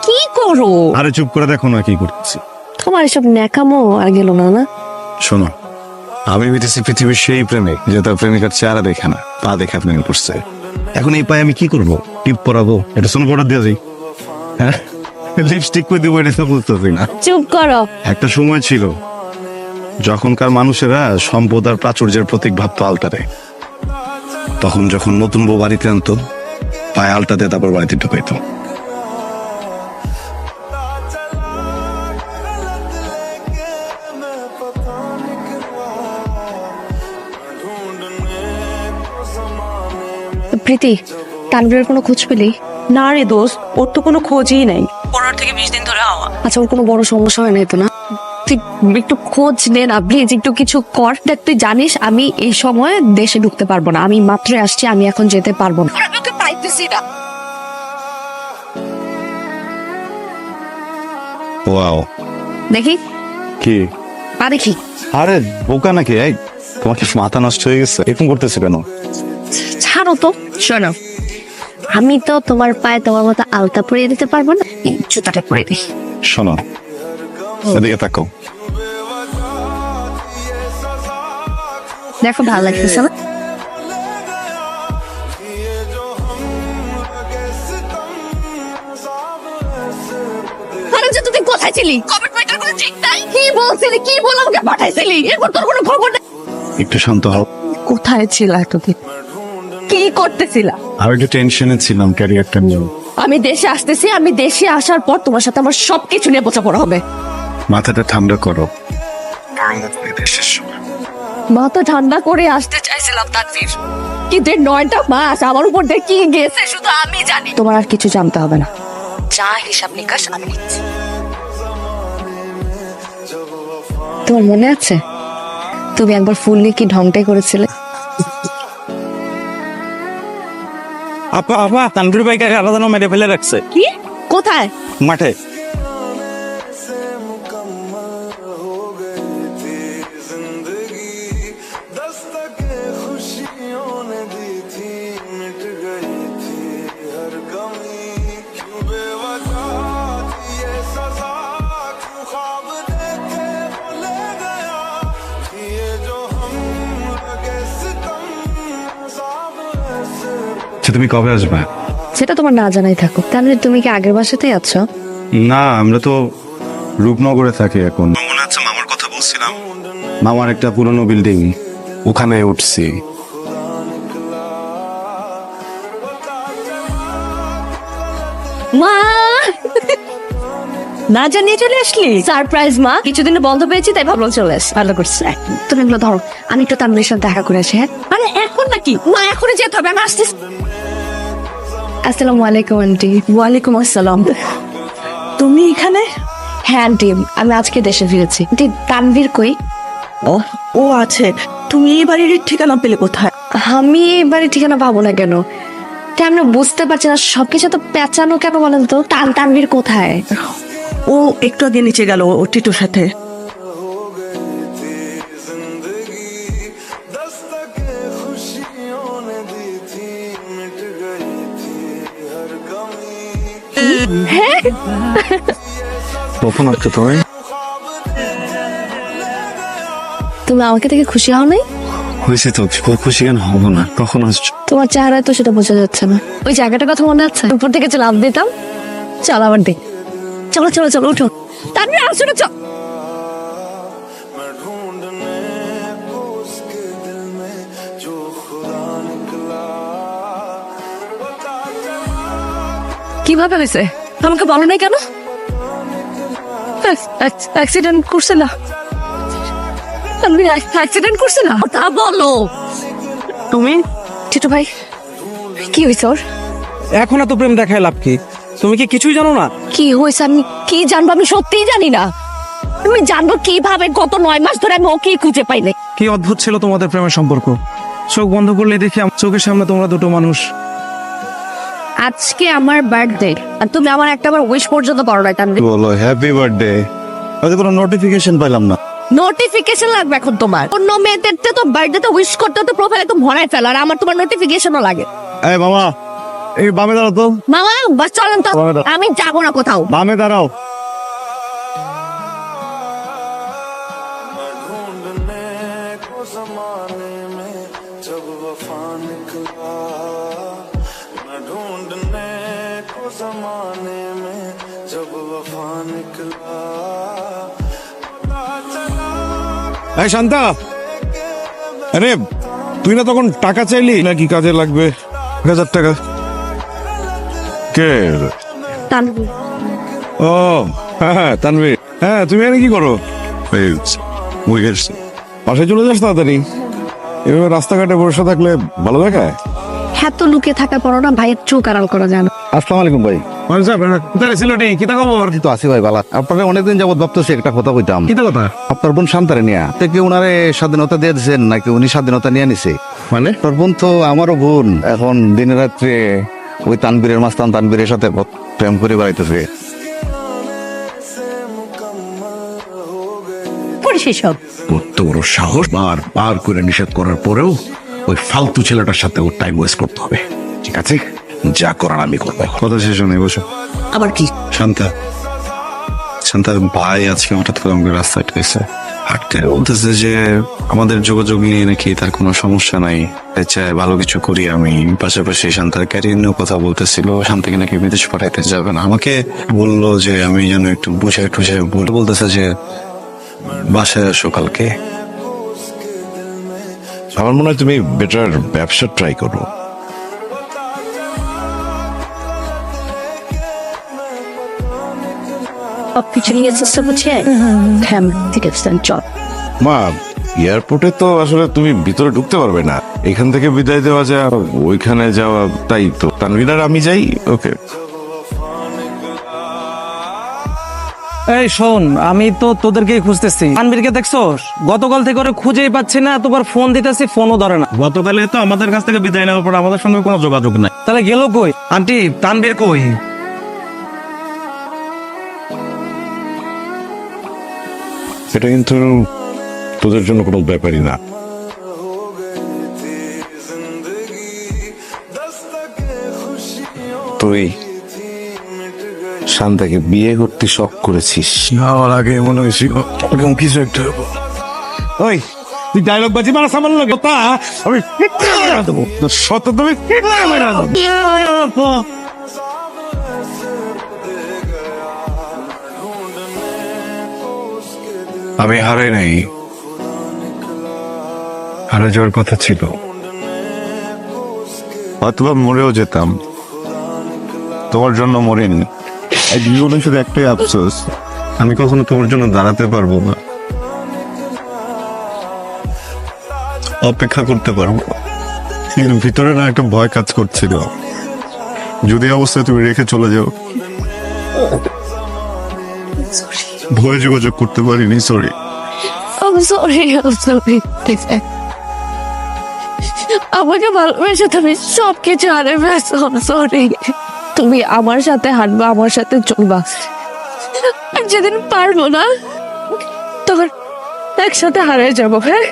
কি করো? আরে চুপ করে দেখো না কি করতেছি। তোমার এসব ন্যাকামো আর গেল না না। শোনো, আমি বিতেছি পৃথিবীর সেই প্রেমিক যে তার প্রেমিকার চেহারা দেখে না, পা দেখে প্রেমে পড়ছে। এখন এই পায়ে আমি কি করবো? টিপ পরাবো? এটা সোনো পাউডার দিয়ে যাই? হ্যাঁ, লিপস্টিক করে দিব? এটা তো বুঝতেছি না। চুপ করো। একটা সময় ছিল যখনকার মানুষেরা সম্পদ আর প্রাচুর্যের প্রতীক ভাবতো আলতারে। তখন যখন নতুন বউ বাড়িতে আনতো, পায়ে আলতা দিয়ে তারপর বাড়িতে ঢুকাইতো। প্রীতি, তানভীরের কোনো খোঁজ পেলি? না রে দোস্ত, ওর তো কোনো খোঁজই নাই। 15 থেকে 20 দিন ধরে হওয়া। আচ্ছা, ওর কোনো বড় সমস্যা হয় নাই তো না? তুই একটু খোঁজ নে না প্লিজ, একটু কিছু কর। দেখ, তুই জানিস আমি এই সময় দেশে ঢুকতে পারবো না, আমি মাত্র আসছি, আমি এখন যেতে পারবো না। আমি ওকে পাইতেছি না। ওয়াও, দেখি কি? পা দেখি। আরে বোকা নাকি? এই তোমার কি মাথা নষ্ট হয়ে গেছে? এরকম করতেছে কেন? ছাড়ো তো। শোনো, আমি তো তোমার পায়ে তোমার মতো আলতা পরিয়ে দিতে পারবো না, এই জুতাটা পরে দিই। শোনো, এদিকে তাকাও। দেখো, ভালো লাগতেছে না? আরে যে তুই কোথায় ছিলি? কমেন্ট মেটার কোনো ঠিক নাই? কি বলছিলি? কি বলে আমাকে পাঠাইছিলি? এরপর তোর কোনো খবর নেই? একটু শান্ত হও। কোথায় ছিল এতদিন? কি করতেছিলা? আমি একটু টেনশনে ছিলাম ক্যারিয়ারটা নিয়ে। আমি দেশে আসতেছি, আমি দেশে আসার পর তোমার সাথে আমার সবকিছু নিয়ে বোঝাপড়া হবে। মাথাটা ঠান্ডা করো। দেশের সময় মাথা ঠান্ডা করে আসতে চাইছিলাম তানভীর, কিন্তু এই 9টা মাস আমার উপর দিয়ে কি গেছে শুধু আমি জানি। তোমার আর কিছু জানতে হবে না, যা হিসাব নিকাশ আমি নিচ্ছি। তোমার মনে আছে তুমি একবার ফুল নিয়ে কি ঢংটাই করেছিলে? আপা আপা, তানভীর ভাইকে আলাদা মেরে ফেলে রাখছে। কি? কোথায়? মাঠে। তুমি কবে আসবে? সেটা তোমার না জানাই থাকো। তানভীর, তুমি কি আগের বাসাতেই আছো? না, আমরা তো রূপনগরে থাকি এখন। মনে আছে মামার কথা বলছিলাম? মামার একটা পুরনো বিল্ডিং, ওখানে উঠছি। মা, না জানিয়ে চলে আসলি? সারপ্রাইজ মা, কিছুদিন বন্ধ পেয়েছি তাই ভাবলাম চলে আস। ভালো করছে। তুমি এগুলো ধরো, আমি একটু তানভীরের সাথে দেখা করে আসি। হ্যাঁ, আরে এখন নাকি? মা এখনই যেতে হবে, আমি আসতেছি। আসসালামু আলাইকুম আন্টি। ওয়ালাইকুম আসসালাম। তুমি এখানে? হ্যাঁ আন্টি, আমি আজকে দেশে ফিরেছি। আন্টি, তানভীর কই? ও ও আছে। তুমি এই বাড়ির ঠিকানা পেলে কোথায়? আমি এবারে ঠিকানা পাবো না কেন? আমরা বুঝতে পারছি না, সবকিছু তো পেঁচানো কেন বলেন তো? তানভীর কোথায়? ও একটু আগে নিচে গেল ও টিটোর সাথে। হ্যাঁ, কখন আসছো তুমি? তুমি আমাকে দেখে খুশি হও নাই? হয়েছে তো, খুশি কেন হবো না? কখন আসছো? তোমার চেহারায় তো সেটা বোঝা যাচ্ছে না। ওই জায়গাটার কথা মনে আছে? উপর থেকে যে লাভ দিতাম। চল আবার দেখ। চলো চলো চলো, উঠো। তানভীর আসো না, চল। কিভাবে হয়েছে আমাকে বলো নাই কেন? অ্যাক্সিডেন্ট করছে না? তানভীর অ্যাক্সিডেন্ট করছে না, তা বলো। তুমি? টিটু ভাই, কি হয়েছে ওর? এখন এত প্রেম দেখায় লাভ কি? তুমি কি কিছুই জানো না? কি হয়েছে আমি কি জানবো? আমি সত্যিই জানি না। আমি জানবো কিভাবে? গত 9 মাস ধরে আমি ওকে খুঁজে পাই নাই। কি অদ্ভুত ছিল তোমাদের প্রেমের সম্পর্ক। চোখ বন্ধ করলে দেখি আমার চোখের সামনে তোমরা দুটো মানুষ। আজকে আমার বার্থডে আর তুমি আমার একটা বার উইশ পর্যন্ত পারো না তানভীর। বলো হ্যাপি বার্থডে, আমি কোনো নোটিফিকেশন পাইলাম না। নোটিফিকেশন লাগবে এখন তোমার? অন্য মেয়েদের তো বার্থডে তো উইশ করতে তো প্রোফাইলে তো ভরাই ফেলো, আর আমার তোমার নোটিফিকেশনও লাগে। এই মামা, এই বামে দাঁড়াও তো, মামা বাস চলেন তো, বামে দাও। আমি যাবো না কোথাও। বামে দাঁড়াও। এই শান্তা, আরে তুই না তখন টাকা চাইলি নাকি কাজে লাগবে 1,000 টাকা? কে? তানভীর। ও হ্যাঁ তানভীর, হ্যাঁ তুমি এখানে কি করো? বাসায় চলে যাস তাড়াতাড়ি, এভাবে রাস্তাঘাটে বসে থাকলে ভালো দেখায়। হ্যাঁ তো লুকিয়ে থাকার পরও না ভাইয়ের চোখ আড়াল করা যায় না। আসসালামু আলাইকুম ভাই। কোথায় ছিল রে? কিতা খবর? এই তো আছি ভাই, ভালো। আপনাকে অনেকদিন যাবত ভাবতেছি একটা কথা কইতাম। কিতা কথা? আপনার বোন শান্তারে নিয়া থেকে উনারে স্বাধীনতা দিয়ে দিয়েছেন নাকি উনি স্বাধীনতা নিয়ে নিছে? মানে তোর বোন তো আমারও বোন, এখন দিনে রাত্রে ওই তানবীরের মাস্তান তানবীরের সাথে প্রেম করে বেড়াইতেছে। করিস এসব? কত বড় সাহস! বার করে নিষেধ করার পরেও ওই ফালতু ছেলেটার সাথে ওর টাইম ওয়েস্ট করতে হবে। ঠিক আছে, যা করার আমি করবো। কথা শেষ নেই, বসো। আবার কি? শান্তা, শান্তার ভাই আজকে হঠাৎ করে আমাকে রাস্তায় পেয়েছে, হাঁটতে বলতেছে যে আমাদের যোগাযোগ নিয়ে নাকি তার কোনো সমস্যা নাই, তাই চাই ভালো কিছু করি আমি। পাশাপাশি শান্তার ক্যারিয়ার নিয়েও কথা বলতেছিল, শান্তাকে নাকি বিদেশ পাঠাইতে যাবে না। আমাকে বললো যে আমি যেন একটু বুঝে টুঝে বলতেছে যে বাসায় আসো কালকে। আমার মনে হয় তুমি বেটার ব্যবসা ট্রাই করো। সবকিছু নিয়ে চেষ্টা করছে। হ্যাঁ ঠিক আছে চল। মা, এয়ারপোর্টে তো আসলে তুমি ভিতরে ঢুকতে পারবে না, এখান থেকে বিদায় দেওয়া যায়, ওইখানে যাওয়া, তাই তো তানভীর আর আমি যাই। ওকে। এই শোন, আমি তো তোদেরকেই খুঁজতেছি। তানভীরকে দেখছোস? গতকাল থেকে ওরে খুঁজেই পাচ্ছি না, তোবার ফোন দিতেছি, ফোনও ধরে না। গতকালে তো আমাদের কাছ থেকে বিদায় নেওয়ার পর আমাদের সঙ্গে কোনো যোগাযোগ নাই। তাহলে গেল কই? আন্টি, তানভীর কই? এটা কিন্তু তোদের জন্য কোনো ব্যাপারই না। তুই শান্তাকে বিয়ে করতে শখ করেছিস। আমার আগে মনে হয়েছিল এরকম কিছু একটা হবো। ওই তুই ডায়লগ বাজি মারা সামাল লাগে তা আমি দেবো শত তুমি আমি হারাই নাই, হারা যাওয়ার কথা ছিল, অথবা মরেও যেতাম, তোমার জন্য মরিনি। এই জীবনে শুধু একটাই আফসোস, আমি কখনো তোমার জন্য দাঁড়াতে পারবো না, অপেক্ষা করতে পারবো না। কিন্তু ভিতরে না একটা ভয় কাজ করছিল, যদি অবস্থায় তুমি রেখে চলে যাও। ভয়ে যোগাযোগ করতে পারিনি, সরি। I'm sorry, আমাকে ভালোবেসে তুমি সবকিছু হারে ফেলছো। সরি। তুমি আমার সাথে হাঁটবা, আমার সাথে চলবা, আর যেদিন পারবো না তখন একসাথে হারিয়ে যাবো। হ্যাঁ